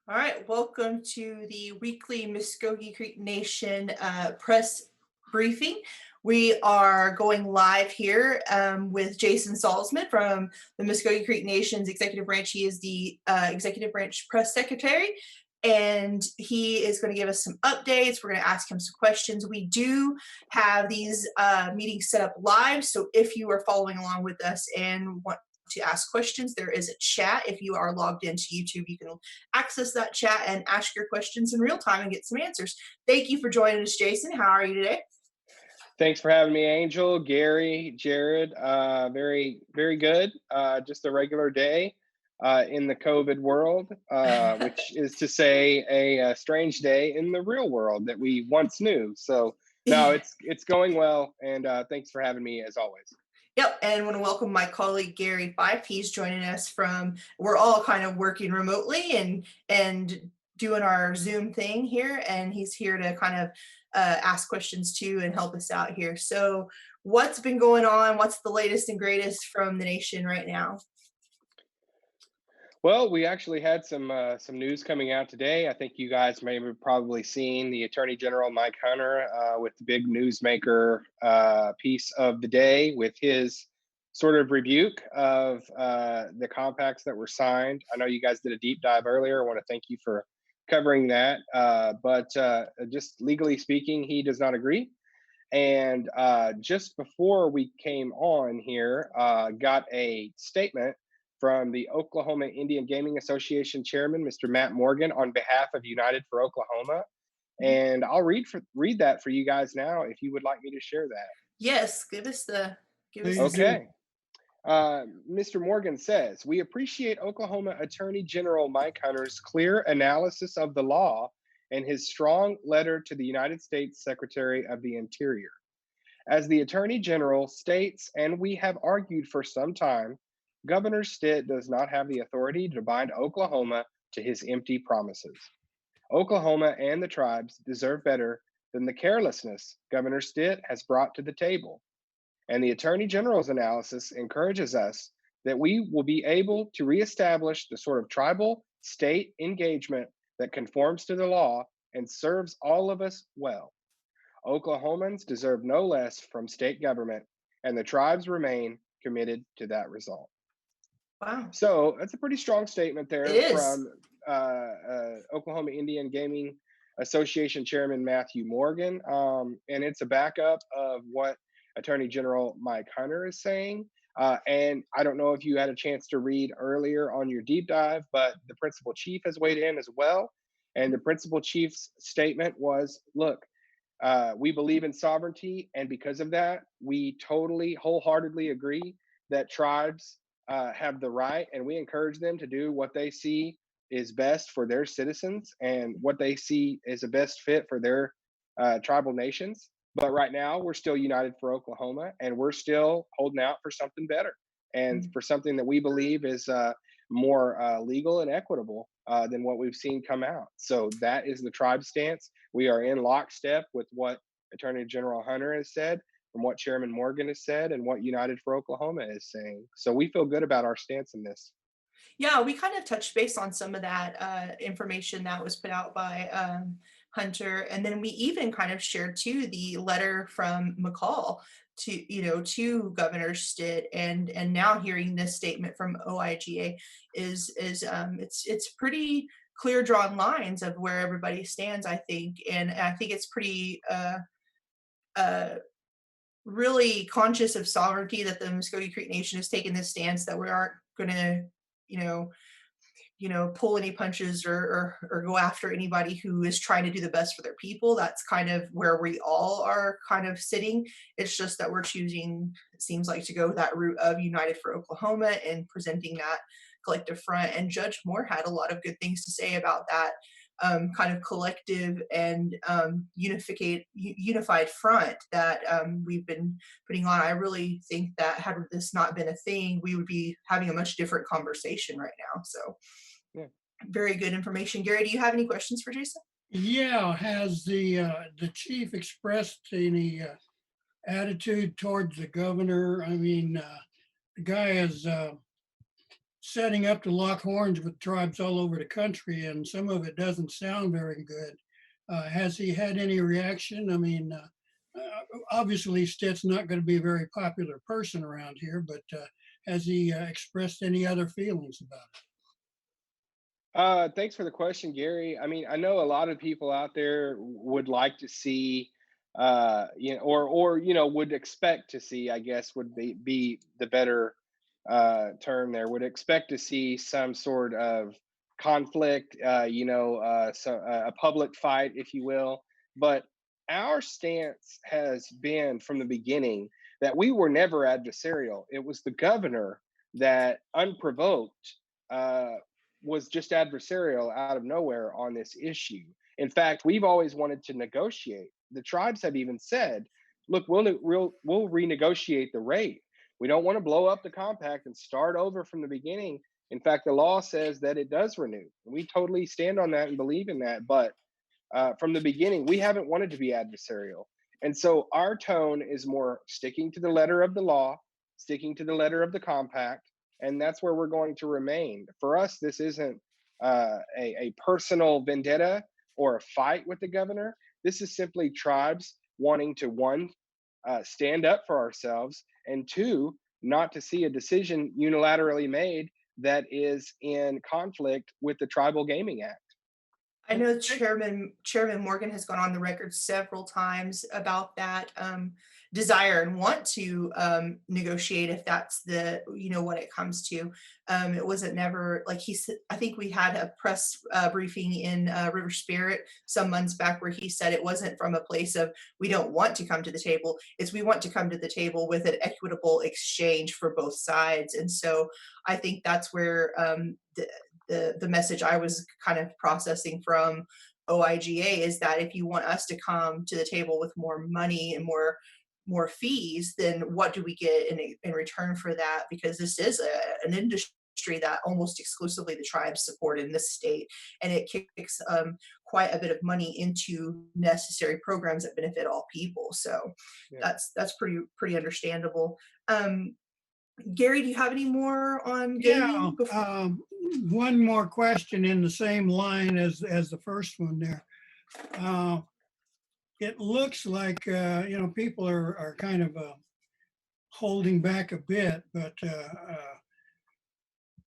All right, welcome to the weekly Muskogee Creek Nation press briefing. We are going live here with Jason Salsman from the Muskogee Creek Nation's executive branch. He is the executive branch press secretary, and he is going to give us some updates. We're going to ask him some questions. We do have these meetings set up live, so if you are following along with us and want to ask questions, there is a chat. If you are logged into YouTube, you can access that chat and ask your questions in real time and get some answers. Thank you for joining us, Jason. How are you today? Thanks for having me, Angel, Gary, Jared. Very good. Just a regular day in the COVID world, which is to say a strange day in the real world that we once knew. So, no, it's going well, and thanks for having me as always. Yep, and I want to welcome my colleague Gary Fife. He's joining us from. We're all kind of working remotely and doing our Zoom thing here, and he's here to kind of ask questions too and help us out here. So, what's been going on? What's the latest and greatest from the nation right now? Well, we actually had some news coming out today. I think you guys may have probably seen the Attorney General Mike Hunter with the big newsmaker piece of the day with his sort of rebuke of the compacts that were signed. I know you guys did a deep dive earlier. I want to thank you for covering that. But just legally speaking, he does not agree. And just before we came on here, got a statement from the Oklahoma Indian Gaming Association chairman, Mr. Matt Morgan, on behalf of United for Oklahoma. And I'll read that for you guys now if you would like me to share that. Yes, give us the. Please do. Okay. Mr. Morgan says, we appreciate Oklahoma Attorney General Mike Hunter's clear analysis of the law and his strong letter to the United States Secretary of the Interior. As the Attorney General states, and we have argued for some time, Governor Stitt does not have the authority to bind Oklahoma to his empty promises. Oklahoma and the tribes deserve better than the carelessness Governor Stitt has brought to the table. And the Attorney General's analysis encourages us that we will be able to reestablish the sort of tribal state engagement that conforms to the law and serves all of us well. Oklahomans deserve no less from state government, and the tribes remain committed to that result. Wow, So that's a pretty strong statement it there is. from Oklahoma Indian Gaming Association Chairman Matthew Morgan, and it's a backup of what Attorney General Mike Hunter is saying. And I don't know if you had a chance to read earlier on your deep dive, but the principal chief has weighed in as well. And the principal chief's statement was, look, we believe in sovereignty, and because of that, we totally, wholeheartedly agree that tribes have the right, and we encourage them to do what they see is best for their citizens and what they see is a best fit for their tribal nations. But right now, we're still united for Oklahoma, and we're still holding out for something better and for something that we believe is more legal and equitable than what we've seen come out. So that is the tribe stance. We are in lockstep with what Attorney General Hunter has said, from what Chairman Morgan has said, and what United for Oklahoma is saying. So we feel good about our stance in this. Yeah, we kind of touched base on some of that information that was put out by Hunter, and then we even kind of shared too the letter from McCall to Governor Stitt, and now hearing this statement from OIGA is it's pretty clear drawn lines of where everybody stands, I think, and I think it's pretty uh, really conscious of sovereignty that the Muskogee Creek Nation has taken this stance that we aren't going to, you know, pull any punches or go after anybody who is trying to do the best for their people. That's kind of where we all are kind of sitting. It's just that we're choosing, it seems like, to go that route of United for Oklahoma and presenting that collective front. And Judge Moore had a lot of good things to say about that kind of collective and unified front that we've been putting on. I really think that had this not been a thing, we would be having a much different conversation right now. So Yeah. very good information. Gary, do you have any questions for Jason? Yeah, has the chief expressed any attitude towards the governor? I mean, the guy has setting up to lock horns with tribes all over the country, and some of it doesn't sound very good. Has he had any reaction? I mean, obviously, Stitt's not going to be a very popular person around here, but has he expressed any other feelings about it? Thanks for the question, Gary. I mean, I know a lot of people out there would like to see, or would expect to see, I guess would be the better term there. Would expect to see some sort of conflict, a public fight, if you will. But our stance has been from the beginning that we were never adversarial. It was the governor that, unprovoked, uh, was just adversarial out of nowhere on this issue. In fact, we've always wanted to negotiate. The tribes have even said, "Look, we'll renegotiate the rate. We don't want to blow up the compact and start over from the beginning." In fact, the law says that it does renew. We totally stand on that and believe in that. But from the beginning, we haven't wanted to be adversarial. And so our tone is more sticking to the letter of the law, sticking to the letter of the compact, and that's where we're going to remain. For us, this isn't a personal vendetta or a fight with the governor. This is simply tribes wanting to, one, stand up for ourselves, and two, not to see a decision unilaterally made that is in conflict with the Tribal Gaming Act. I know Chairman Morgan has gone on the record several times about that, desire and want to, negotiate if that's what it comes to. It wasn't never like he said. I think we had a press, briefing in, River Spirit some months back where he said it wasn't from a place of, "We don't want to come to the table," it's, "We want to come to the table with an equitable exchange for both sides," and so I think that's where, the message I was kind of processing from OIGA is that if you want us to come to the table with more money and more fees, then what do we get in return for that? Because this is an industry that almost exclusively the tribes support in this state, and it kicks quite a bit of money into necessary programs that benefit all people. So Yeah. that's pretty understandable. Um, Gary, do you have any more on Yeah, gaming before? one more question in the same line as the first one there. Uh, it looks like people are kind of holding back a bit, but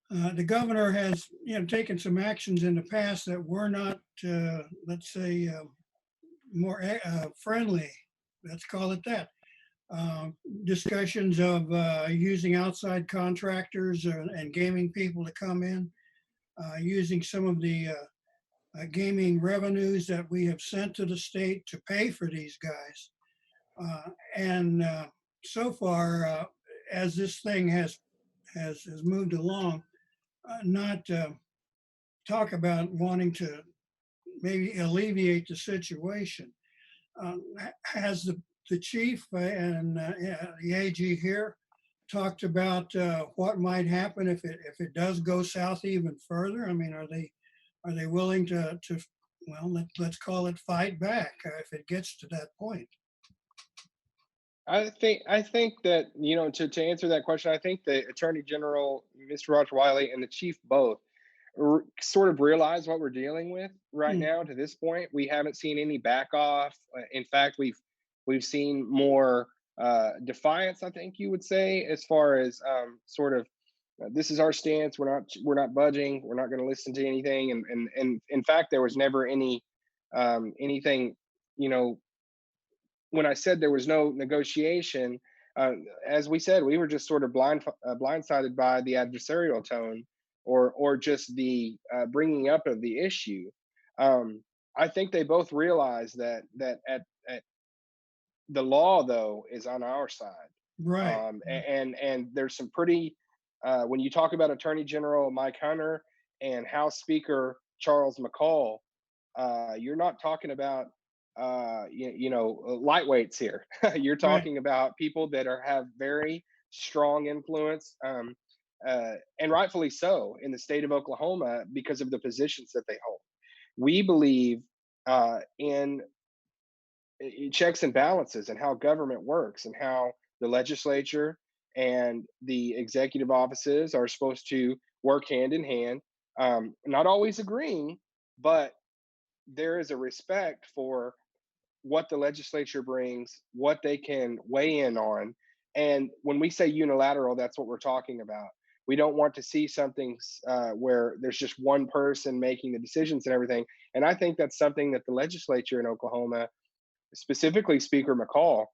the governor has taken some actions in the past that were not, let's say, more friendly. Let's call it that. Discussions of using outside contractors and gaming people to come in, using some of the gaming revenues that we have sent to the state to pay for these guys. And so far, as this thing has moved along, not talk about wanting to maybe alleviate the situation. Has the chief and the AG here talked about what might happen if it does go south even further? I mean, are they willing to well, let's call it fight back if it gets to that point? I think that, to answer that question, I think the Attorney General, Mr. Roger Wiley, and the chief both sort of realize what we're dealing with right Hmm. now. To this point, we haven't seen any back off. In fact, we've seen more defiance, I think you would say, as far as sort of, this is our stance. We're not budging. We're not going to listen to anything. And in fact, there was never anything, you know when I said there was no negotiation, uh, as we said, we were just sort of blindsided by the adversarial tone, or just the bringing up of the issue. Um, I think they both realize that at the law, though, is on our side. Right. And there's some pretty, when you talk about Attorney General Mike Hunter and House Speaker Charles McCall, you're not talking about lightweights here. You're Right. talking about people that have very strong influence, and rightfully so, in the state of Oklahoma because of the positions that they hold. We believe in checks and balances and how government works and how the legislature and the executive offices are supposed to work hand in hand, not always agreeing, but there is a respect for what the legislature brings, what they can weigh in on. And when we say unilateral, that's what we're talking about. We don't want to see something where there's just one person making the decisions and everything. And I think that's something that the legislature in Oklahoma, specifically Speaker McCall,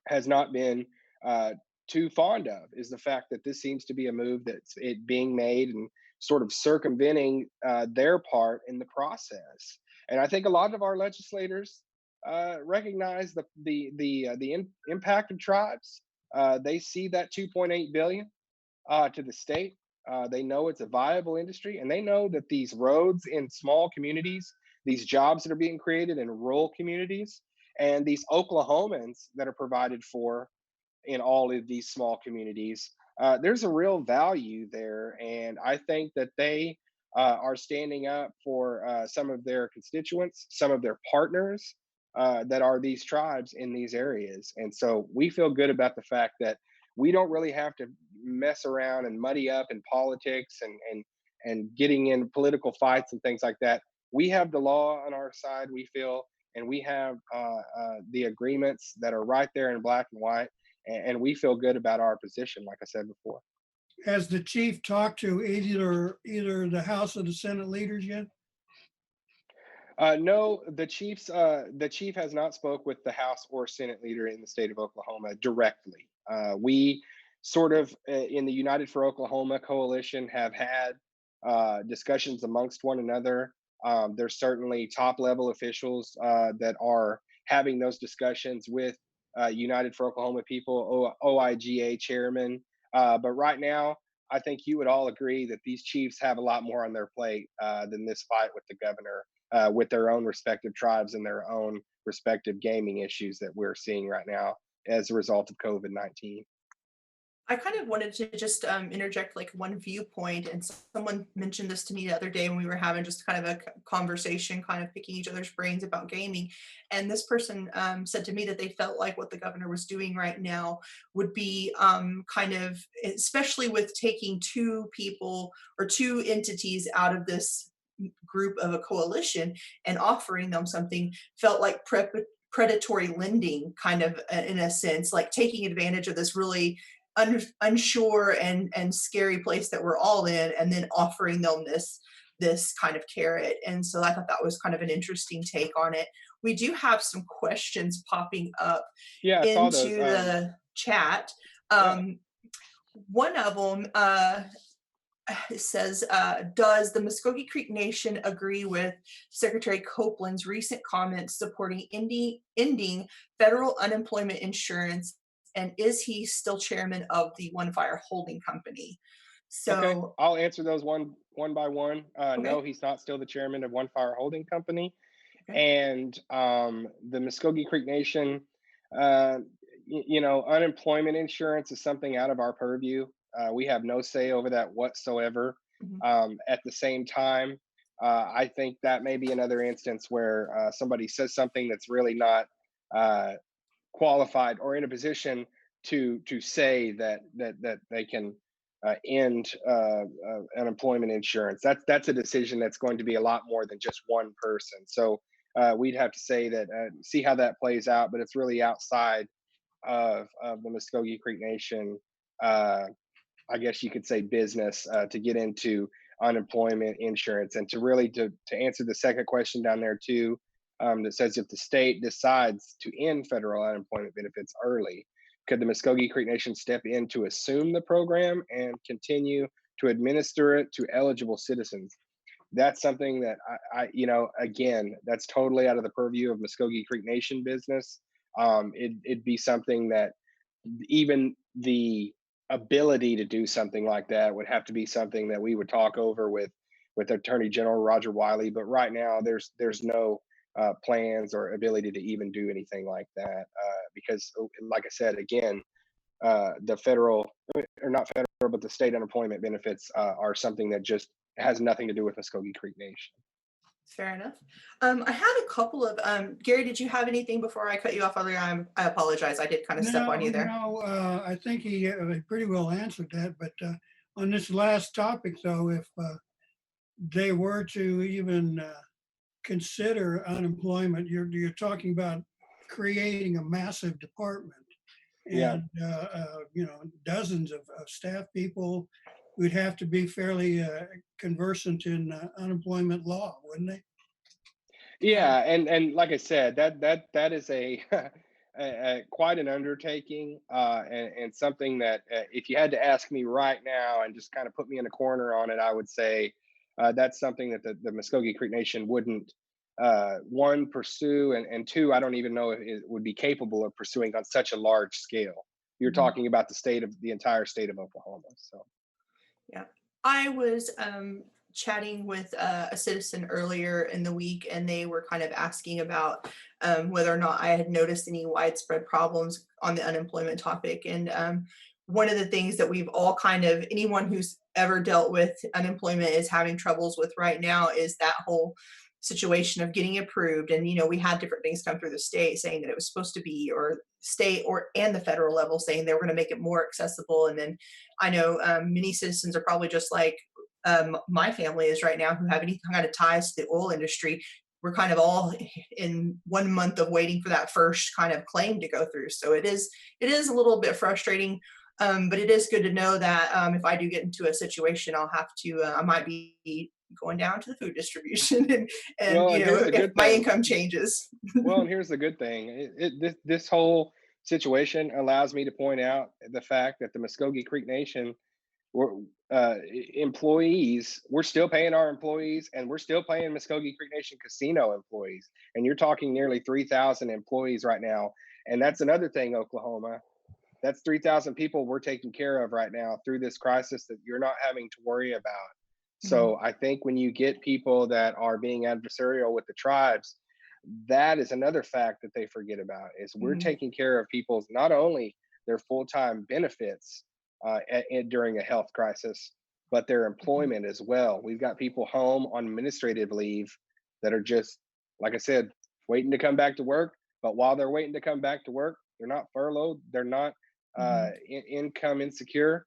has not been uh, too fond of, is the fact that this seems to be a move that's it being made and sort of circumventing their part in the process. And I think a lot of our legislators recognize the impact of tribes. They see that 2.8 billion to the state. They know it's a viable industry, and they know that these roads in small communities, these jobs that are being created in rural communities, and these Oklahomans that are provided for in all of these small communities, there's a real value there. And I think that they are standing up for some of their constituents, some of their partners that are these tribes in these areas. And so we feel good about the fact that we don't really have to mess around and muddy up in politics and getting in political fights and things like that. We have the law on our side, we feel, and we have the agreements that are right there in black and white, and we feel good about our position, like I said before. Has the chief talked to either the House or the Senate leaders yet? No, the chief has not spoke with the House or Senate leader in the state of Oklahoma directly. We sort of in the United for Oklahoma coalition have had discussions amongst one another. There's certainly top level officials that are having those discussions with United for Oklahoma people, OIGA chairman. But right now, I think you would all agree that these chiefs have a lot more on their plate than this fight with the governor, with their own respective tribes and their own respective gaming issues that we're seeing right now as a result of COVID-19. I kind of wanted to just interject like one viewpoint, and someone mentioned this to me the other day when we were having just kind of a conversation, kind of picking each other's brains about gaming. And this person said to me that they felt like what the governor was doing right now would be kind of, especially with taking two people or two entities out of this group of a coalition and offering them something, felt like predatory lending, kind of in a sense, like taking advantage of this really unsure and scary place that we're all in, and then offering them this kind of carrot. And so I thought that was kind of an interesting take on it. We do have some questions popping up Yeah, I saw those. into the chat. Yeah. One of them says, does the Muskogee Creek Nation agree with Secretary Copeland's recent comments supporting ending federal unemployment insurance? And is he still chairman of the One Fire Holding Company? Okay, So, I'll answer those one by one. No, okay, he's not still the chairman of One Fire Holding Company. okay. And the Muskogee Creek Nation, uh, unemployment insurance is something out of our purview. We have no say over that whatsoever. Mhm. At the same time, I think that may be another instance where somebody says something that's really not uh, qualified or in a position to say that they can end unemployment insurance. That's a decision that's going to be a lot more than just one person. So we'd have to say that see how that plays out, but it's really outside of the Muskogee Creek Nation. Uh, I guess you could say business to get into unemployment insurance, and to really to answer the second question down there too, that says if the state decides to end federal unemployment benefits early, could the Muskogee Creek Nation step in to assume the program and continue to administer it to eligible citizens? That's something that again, that's totally out of the purview of Muskogee Creek Nation business. It'd be something that even the ability to do something like that would have to be something that we would talk over with Attorney General Roger Wiley. But right now, there's no plans or ability to even do anything like that because, like I said, again, the federal or not federal, but the state unemployment benefits are something that just has nothing to do with Muskogee Creek Nation. Fair enough. I had a couple of Gary, did you have anything before I cut you off earlier? I apologize. I did kind of step on No, you there. no, I think he pretty well answered that. But on this last topic, though, if they were to even consider unemployment, you're talking about creating a massive department Yeah. and dozens of staff people would have to be fairly conversant in unemployment law, wouldn't they? Yeah. Yeah, and like I said, that is a, quite an undertaking, and something that, if you had to ask me right now and just kind of put me in a corner on it, I would say that's something that the Muskogee Creek Nation wouldn't, one, pursue, and two, I don't even know if it would be capable of pursuing on such a large scale. You're Mhm. talking about the entire state of Oklahoma. So Yeah. I was chatting with a citizen earlier in the week, and they were kind of asking about whether or not I had noticed any widespread problems on the unemployment topic. And one of the things that we've all kind of, anyone who's ever dealt with unemployment is having troubles with right now is that whole situation of getting approved. And, we had different things come through the state saying that it was supposed to be, or state or and the federal level saying they were going to make it more accessible. And then I know many citizens are probably just like my family is right now, who have any kind of ties to the oil industry. We're kind of all in 1 month of waiting for that first kind of claim to go through. So it is a little bit frustrating, but it is good to know that if I do get into a situation, I'll have to I might be going down to the food distribution and well, and here's the if good my thing. income changes. Well, and here's the good thing. This whole situation allows me to point out the fact that the Muskogee Creek Nation, we're, employees, we're still paying our employees, and we're still paying Muskogee Creek Nation casino employees. And you're talking nearly 3,000 employees right now. And that's another thing, Oklahoma. That's 3,000 people we're taking care of right now through this crisis that you're not having to worry about. Mhm, So I think when you get people that are being adversarial with the tribes, that is another fact that they forget about is we're Mhm. taking care of people's not only their full-time benefits during a health crisis, but their mhm, employment as well. We've got people home on administrative leave that are just, like I said, waiting to come back to work. But while they're waiting to come back to work, they're not furloughed. They're not mhm, income insecure.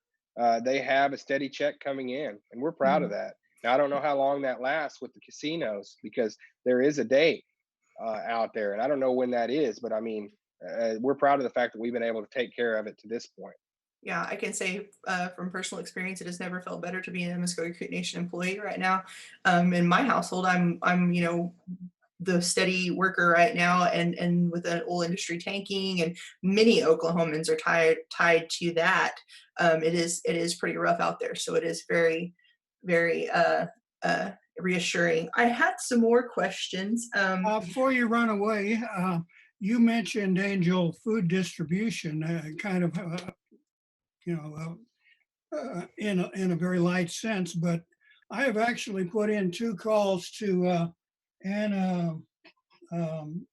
They have a steady check coming in, and we're proud of mhm. that. Now, I don't know how long that lasts with the casinos because there is a date out there, and I don't know when that is, but I mean, we're proud of the fact that we've been able to take care of it to this point. Yeah, I can say from personal experience, it has never felt better to be a Muskogee Creek Nation employee right now. In my household, I'm the steady worker right now, and with the oil industry tanking, and many Oklahomans are tied to that. It is pretty rough out there, so it is very very reassuring. I had some more questions. Before you run away, you mentioned Angel Food Distribution, kind of, in a very light sense, but I have actually put in two calls to Anna. Um,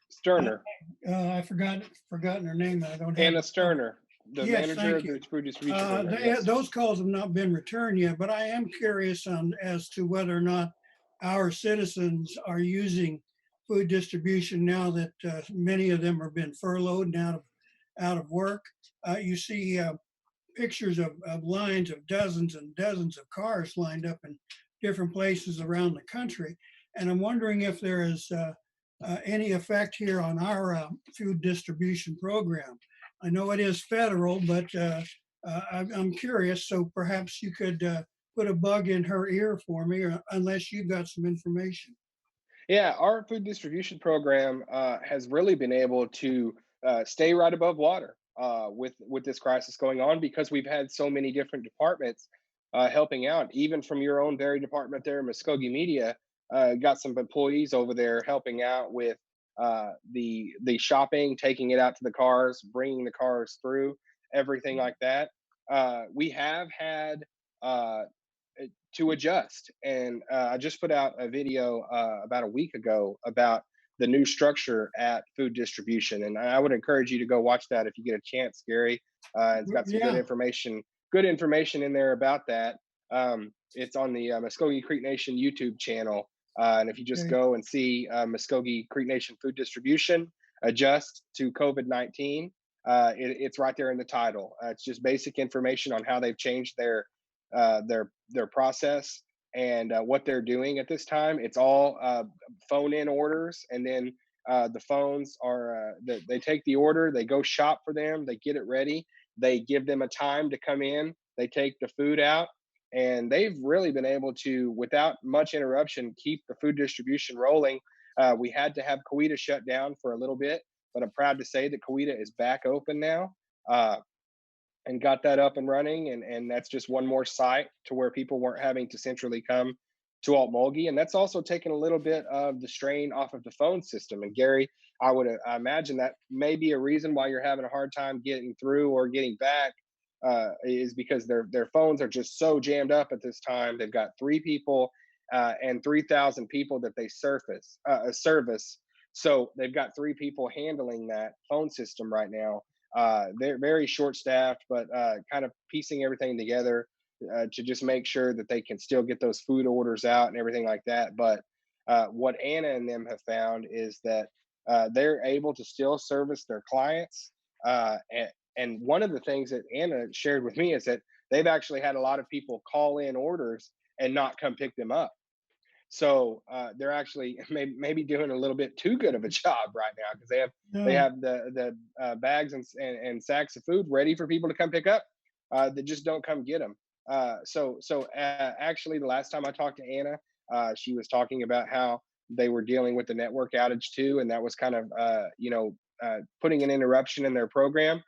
Sterner, I forgotten her name. I don't have Anna my phone. Sterner, the Yes, manager thank of you. the food distribution program. Yes. Those calls have not been returned yet, but I am curious on as to whether or not our citizens are using food distribution now that many of them have been furloughed and out of work. You see pictures of lines of dozens and dozens of cars lined up in different places around the country, and I'm wondering if there is any effect here on our food distribution program. I know it is federal, but I'm curious, so perhaps you could put a bug in her ear for me, or, unless you got some information. Yeah, our food distribution program has really been able to stay right above water with this crisis going on because we've had so many different departments helping out. Even from your own very department there, Muskogee Media, got some employees over there helping out with the shopping, taking it out to the cars, bringing the cars through, everything like that. We have had uh, to adjust. And I just put out a video about a week ago about the new structure at food distribution, and I would encourage you to go watch that if you get a chance, Gary. It's got some Yeah, good information in there about that. It's on the Muskogee Creek Nation YouTube channel, and if you just okay. go and see Muskogee Creek Nation food distribution adjust to COVID-19, it's right there in the title. It's just basic information on how they've changed their process and what they're doing at this time. It's all phone in orders, and then the phones are they take the order, they go shop for them, they get it ready, they give them a time to come in, they take the food out, and they've really been able to, without much interruption, keep the food distribution rolling. We had to have Coweta shut down for a little bit, but I'm proud to say that Coweta is back open now. And got that up and running, and that's just one more site to where people weren't having to centrally come to Altmulgee, and that's also taken a little bit of the strain off of the phone system. And Gary, I imagine that may be a reason why you're having a hard time getting through or getting back, is because their phones are just so jammed up at this time. They've got 3 people and 3,000 people that they service, so they've got 3 people handling that phone system right now. They're very short staffed, but kind of piecing everything together to just make sure that they can still get those food orders out and everything like that. But what Anna and them have found is that they're able to still service their clients. And one of the things that Anna shared with me is that they've actually had a lot of people call in orders and not come pick them up. So they're actually maybe doing a little bit too good of a job right now, because they No. have the bags and sacks of food ready for people to come pick up, that just don't come get them. Actually, the last time I talked to Anna, she was talking about how they were dealing with the network outage too, and that was kind of putting an interruption in their program.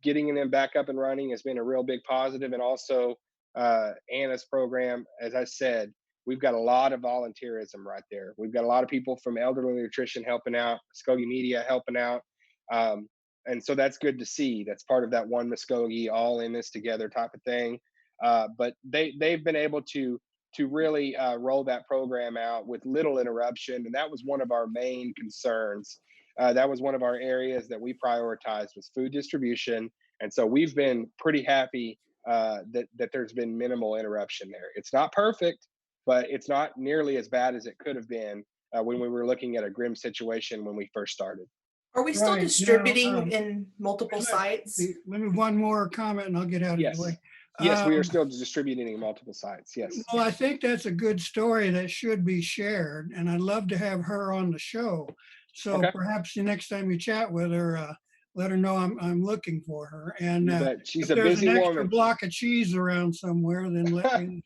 Getting them back up and running has been a real big positive, and also Anna's program, as I said, we've got a lot of volunteerism right there. We've got a lot of people from Elderly Nutrition helping out, Muskogee Media helping out. And so that's good to see. That's part of that one Muskogee, all in this together type of thing. But they've been able to really roll that program out with little interruption, and that was one of our main concerns. That was one of our areas that we prioritized, was food distribution, and so we've been pretty happy that there's been minimal interruption there. It's not perfect, but it's not nearly as bad as it could have been when we were looking at a grim situation when we first started. Are we still Right. Now, distributing in multiple sites? let me one more comment and I'll get out of the Yes. way. Yes, we are Um, still distributing in multiple sites. Yes. well, I think that's a good story that should be shared, and I'd love to have her on the show. So Okay. perhaps the next time you chat with her, let her know I'm looking for her. And You bet. She's if a there's an busy extra woman. block of cheese around somewhere, then let me.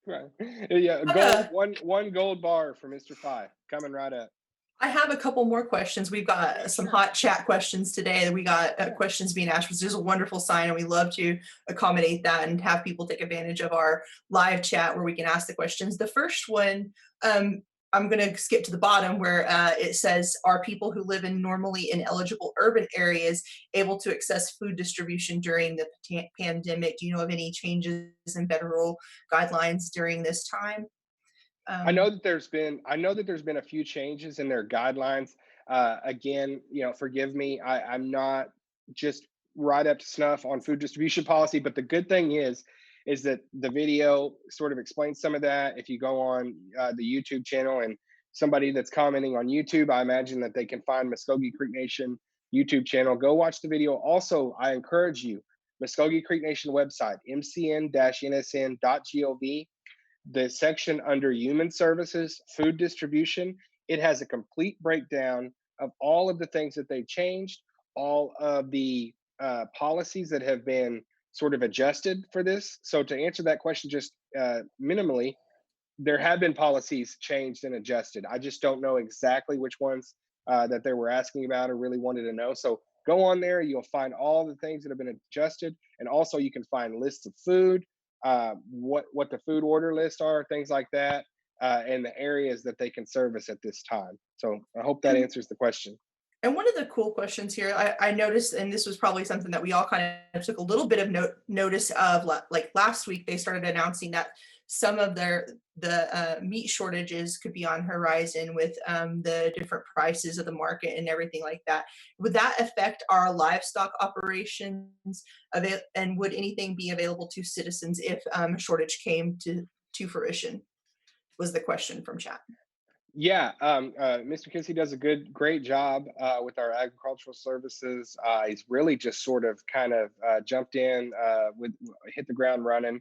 Right. Yeah, I've got one gold bar for Mr. Five coming right up. I have a couple more questions. We've Yeah, got some sure. hot chat questions today. We got Yeah. questions being asked, which is a wonderful sign, and we love to accommodate that and have people take advantage of our live chat where we can ask the questions. The first one, I'm going to skip to the bottom where it says, "Are people who live in normally ineligible urban areas able to access food distribution during the pandemic? Do you know of any changes in federal guidelines during this time?" Um, I know that there's been a few changes in their guidelines. Again, forgive me, I'm not just right up to snuff on food distribution policy, but the good thing is that the video sort of explains some of that. If you go on the YouTube channel, and somebody that's commenting on YouTube, I imagine that they can find Muskogee Creek Nation YouTube channel. Go watch the video. Also, I encourage you, Muskogee Creek Nation website, mcn-nsn.gov, the section under human services, food distribution, it has a complete breakdown of all of the things that they've changed, all of the policies that have been sort of adjusted for this. So to answer that question just minimally, there have been policies changed and adjusted. I just don't know exactly which ones that they were asking about or really wanted to know. So go on there, you'll find all the things that have been adjusted, and also you can find lists of food, what the food order lists are, things like that, and the areas that they can service at this time. So I hope that and answers the question. And one of the cool questions here, I noticed, and this was probably something that we all kind of took a little bit of notice of, like last week, they started announcing that some of the meat shortages could be on horizon with the different prices of the market and everything like that. Would that affect our livestock operations? And would anything be available to citizens if a shortage came to fruition? Was the question from chat. Yeah, Mr. Kissy does a great job with our agricultural services. He's really just sort of kind of jumped in with hit the ground running.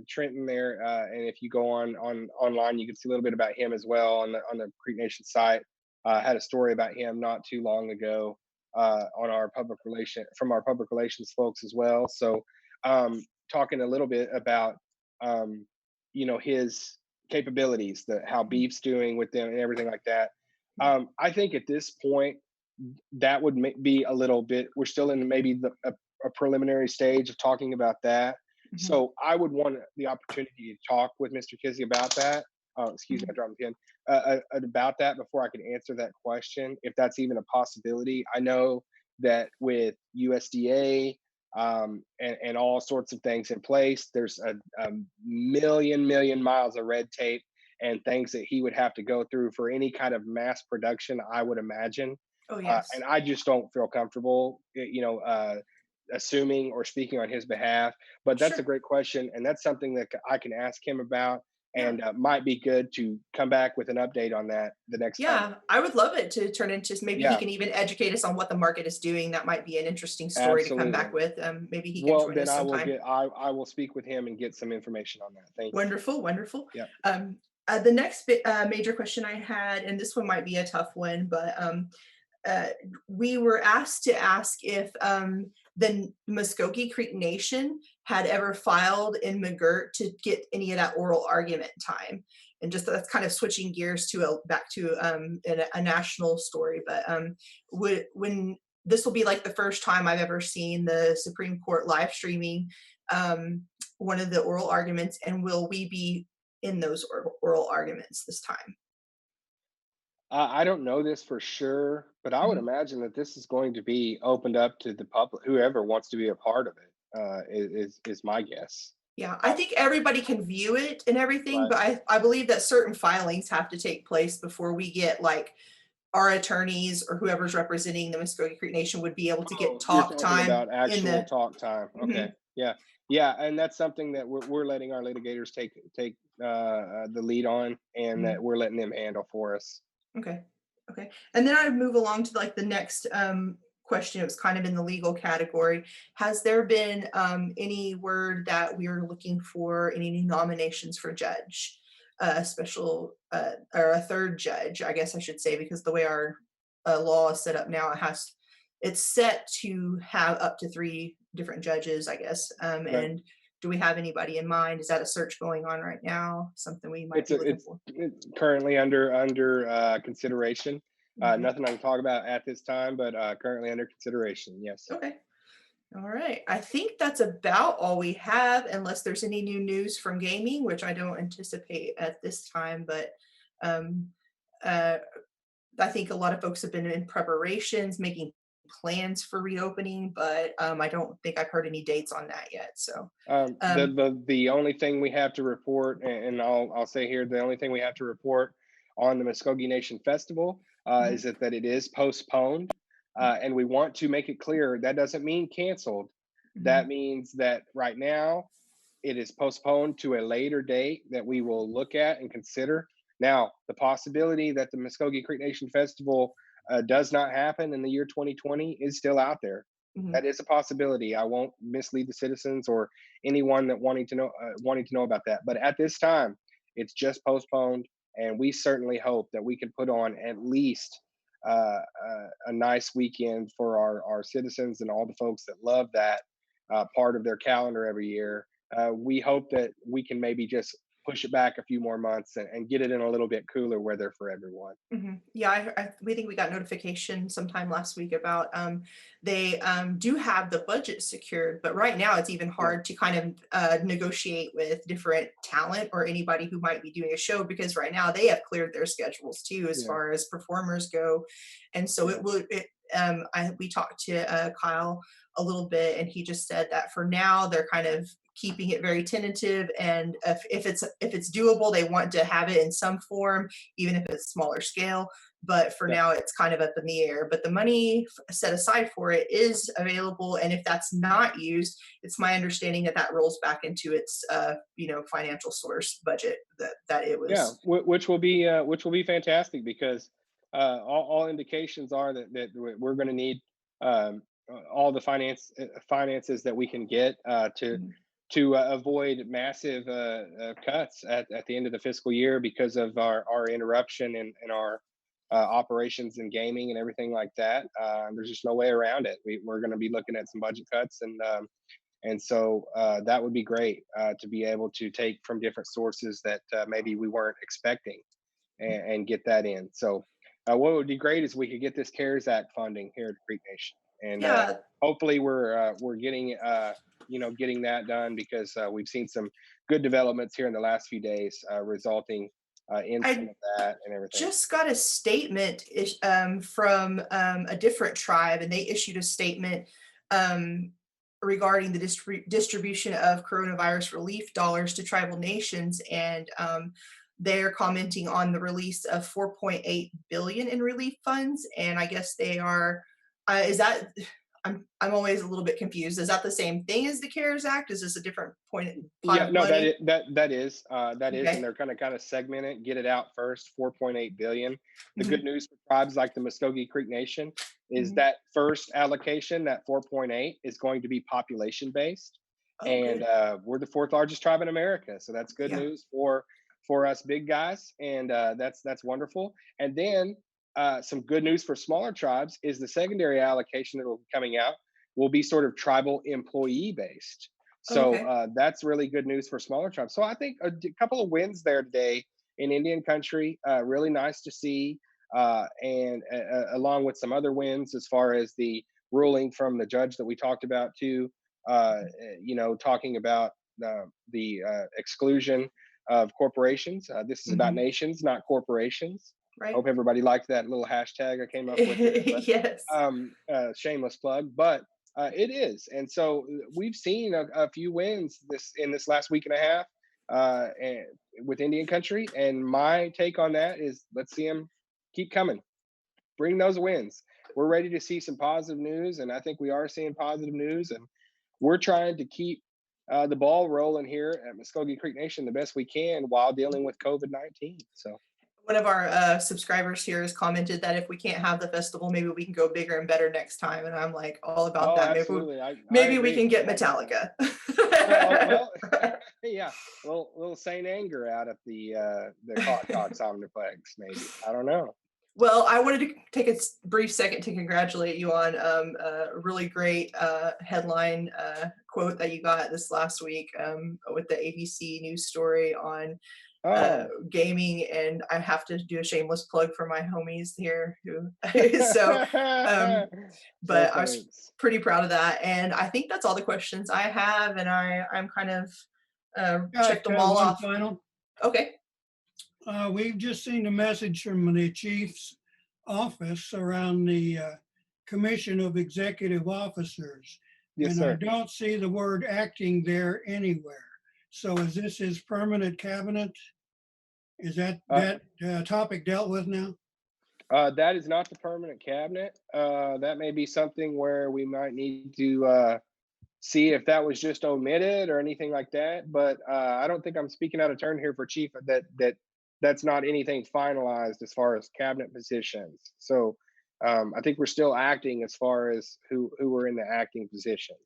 Trenton there, and if you go on online, you can see a little bit about him as well on the Creek Nation site. Had a story about him not too long ago on our public relations folks as well. So, talking a little bit about um, his capabilities, the how beef's doing with them and everything like that. I think at this point that would be a little bit. We're still in maybe a preliminary stage of talking about that. Mhm, So I would want the opportunity to talk with Mr. Kizzy about that. Excuse me, I mhm. dropped the pen. About that before I can answer that question, if that's even a possibility. I know that with USDA and all sorts of things in place. There's a million miles of red tape and things that he would have to go through for any kind of mass production, I would imagine. Oh, And yes. I just don't feel comfortable, assuming or speaking on his behalf. But that's a Sure. great question, and that's something that I can ask him about, Yeah. and might be good to come back with an update on that the next time. Yeah, I would love it to turn into maybe he Yeah, can even educate us on what the market is doing. That might be an interesting story to come back absolutely. with. Maybe he can Well, join then us sometime. I will speak with him and get some information on that. Thank you. Wonderful, wonderful. Yeah. The next major question I had, and this one might be a tough one, but uh, we were asked to ask if the Muskogee Creek Nation had ever filed in McGirt to get any of that oral argument time. And just that's kind of switching gears to back to a national story. But when this will be like the first time I've ever seen the Supreme Court live streaming um, one of the oral arguments, and will we be in those oral arguments this time? I don't know this for sure, but I would Mhm. imagine that this is going to be opened up to the public. Whoever wants to be a part of it is my guess. Yeah, I Uh, think everybody can view it and everything, right. but I believe that certain filings have to take place before we get like our attorneys or whoever's representing the Muskogee Creek Nation would be able to get Oh, you're talk talking time about in actual the. talk time. Okay. Mhm, Yeah. Yeah, and that's something that we're letting our litigators take the lead on, and that mhm. we're letting them handle for us. Okay. Okay. And then I move along to like the next question. It was kind of in the legal category. Has there been any word that we are looking for any new nominations for judge, a special or a third judge, I guess I should say, because the way our law is set up now, it's set to have up to three different judges, I guess. Right. And do we have anybody in mind? Is that a search going on right now? Something we might be looking for? It's currently under consideration. Okay. Nothing I can talk about at this time, but currently under consideration. Yes. Okay. All right. I think that's about all we have, unless there's any new news from gaming, which I don't anticipate at this time. But um, uh, I think a lot of folks have been in preparations, making plans for reopening, but I don't think I've heard any dates on that yet. So, um, The only thing we have to report, and I'll say here, the only thing we have to report on the Muskogee Nation Festival is mhm, that it is postponed, and we want to make it clear that doesn't mean canceled. That mhm, means that right now it is postponed to a later date that we will look at and consider. Now, the possibility that the Muskogee Creek Nation Festival does not happen in the year 2020 is still out there. mhm, That is a possibility. I won't mislead the citizens or anyone that wanting to know about that. But at this time, it's just postponed, and we certainly hope that we can put on at least a nice weekend for our citizens and all the folks that love that part of their calendar every year. We hope that we can maybe just push it back a few more months and get it in a little bit cooler weather for everyone. mhm. Yeah, we think we got notification sometime last week about they do have the budget secured, but right now it's even Yeah, hard to kind of negotiate with different talent or anybody who might be doing a show because right now they have cleared their schedules too as yeah, far as performers go, and so yeah. it would it. We talked to Kyle a little bit, and he just said that for now they're kind of keeping it very tentative, and if it's doable, they want to have it in some form, even if it's smaller scale. But for Yeah. now, it's kind of up in the air. But the money set aside for it is available, and if that's not used, it's my understanding that that rolls back into its financial source budget that it Yeah, was. which will be fantastic because all indications are that we're going to need all the finances that we can get Mhm. to avoid massive cuts at the end of the fiscal year because of our interruption in our operations and gaming and everything like that. There's just no way around it. We're going to be looking at some budget cuts, and so that would be great to be able to take from different sources that maybe we weren't expecting and get that in. So what would be great is we could get this CARES Act funding here at Creek Nation, and Yeah, hopefully we're getting getting that done because we've seen some good developments here in the last few days, resulting in some I of that and everything. just got a statement from a different tribe, and they issued a statement um, regarding the distribution of coronavirus relief dollars to tribal nations, and they're commenting on the release of 4.8 billion in relief funds. And I guess they are. Is that? I'm always a little bit confused. Is that the same thing as the CARES Act? Is this a different pot Yeah, of no, money? that is, and Okay. they're going to kind of segment it, get it out first. 4.8 billion. The good Mhm, news for tribes like the Muskogee Creek Nation is mhm. that first allocation, that 4.8, is going to be population based, Oh, and good. we're the fourth largest tribe in America, so that's good Yeah. news for us big guys, and that's wonderful. And then some good news for smaller tribes is the secondary allocation that will be coming out will be sort of tribal employee based. So Okay. that's really good news for smaller tribes. So I think couple of wins there today in Indian country. Really nice to see, and along with some other wins as far as the ruling from the judge that we talked about too. Talking about the exclusion of corporations. This is about Mhm. nations, not corporations. Right. Hope everybody liked that little hashtag I came up with there. But Yes. shameless plug, but it is, and so we've seen a few wins this last week and a half and with Indian country. And my take on that is let's see them keep coming, bring those wins. We're ready to see some positive news, and I think we are seeing positive news, and we're trying to keep the ball rolling here at Muskogee Creek Nation the best we can while dealing with COVID-19. So, One of our subscribers here has commented that if we can't have the festival, maybe we can go bigger and better next time. And I'm like all about oh, that. absolutely, I Maybe we agree can get 100%. Metallica. Well, yeah, little Saint Anger out at the Clock Talks Omniplex, maybe. I don't know. Well, I wanted to take a brief second to congratulate you on a really great headline quote that you got this last week with the ABC news story on Oh, gaming, and I have to do a shameless plug for my homies here who so um well, but I was thanks. pretty proud of that, and I think that's all the questions I have, and I'm kind of checked Got them all one off. final. Okay. We've just seen a message from the chief's office around the commission of executive officers, Yes, and I sir. don't see the word acting there anywhere. So is this his permanent cabinet? Is that Uh, topic dealt with now? that is not the permanent cabinet. That may be something where we might need to see if that was just omitted or anything like that. But I don't think I'm speaking out of turn here for chief. That's not anything finalized as far as cabinet positions. So I think we're still acting as far as who are in the acting positions.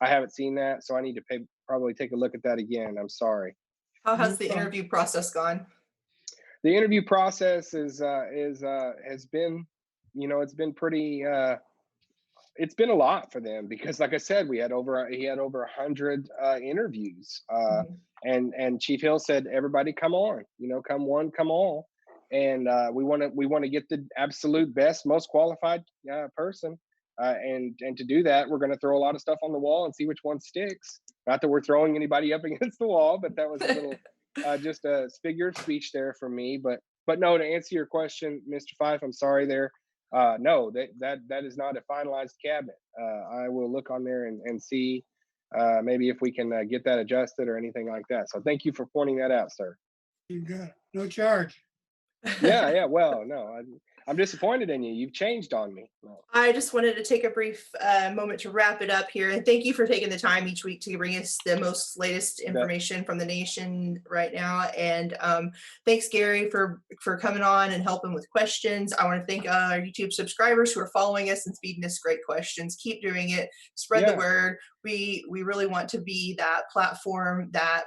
I haven't seen that, so I need to probably take a look at that again. I'm sorry. How No has the problem. interview process gone? The interview process has been, it's been pretty. It's been a lot for them because, like I said, he had over 100 interviews, Mhm. and Chief Hill said, "Everybody, come on, come one, come all," and we want to get the absolute best, most qualified person, and to do that, we're going to throw a lot of stuff on the wall and see which one sticks. Not that we're throwing anybody up against the wall, but that was a little just a figure of speech there from me. But no, to answer your question, Mr. Fife, I'm sorry there. No, that is not a finalized cabinet. I will look on there and see maybe if we can get that adjusted or anything like that. So thank you for pointing that out, sir. You got it. No charge. Yeah, yeah. Well, no, I'm disappointed in you. You've changed on me. No. I just wanted to take a brief moment to wrap it up here. And thank you for taking the time each week to bring us the most latest That, information from the nation right now. And thanks, Gary, for coming on and helping with questions. I want to thank our YouTube subscribers who are following us and feeding us great questions. Keep doing it. Spread the yeah. word. We really want to be that platform that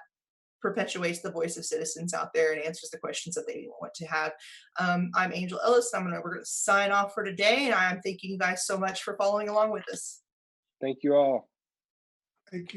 perpetuates the voice of citizens out there and answers the questions that they want to have. I'm Angel Ellis. We're going to sign off for today, and I'm thanking you guys so much for following along with us. Thank you all. Thank you.